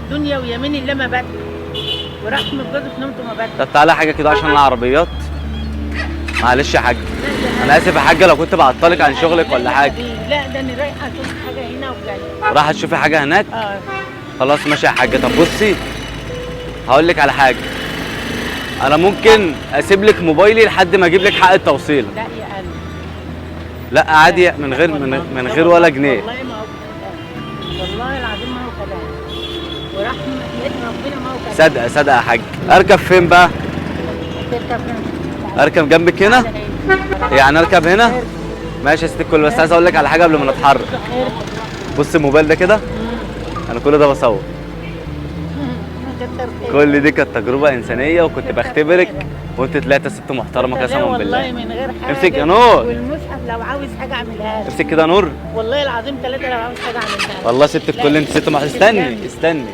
الدنيا ويمين الله ما بات، ورحت متجوزه في نومته ما بات. طب تعالى يا حاجه كده عشان العربيات. معلش يا حاجه، انا اسف يا حاجه لو كنت بعطلك عن شغلك ولا حاجه. لا ده انا رايحه اشوف حاجه هنا وجايه. راح تشوفي حاجه هناك؟ اه. خلاص ماشي يا حاجه. طب بصي هقول لك على حاجه، انا ممكن اسيب لك موبايلي لحد ما اجيب لك حق التوصيل. لا يا قلبي. لا عادي من غير من غير ولا جنيه. والله ما هو كلام، والله العظيم ما هو كلام، ورحمه ربنا ما هو كلام. صدقه صدقه يا حاج. اركب فين بقى؟ تركب هنا. اركب جنبك هنا؟ يعني اركب هنا؟ ماشي يا ست الكل. بس عايز اقول لك على حاجه قبل ما نتحرك. بص الموبايل ده كده، انا كل ده بصور. كل دي كانت تجربه انسانيه وكنت بختبرك، وانت طلعت ست محترمه قسما بالله. والله من غير حاجه. امسك يا نور. والمصحف لو عاوز حاجه اعملها لك. امسك كده يا نور. والله العظيم 3 لو عاوز حاجه اعملها لك. والله ست الكل انت ست محترمه. استني استني.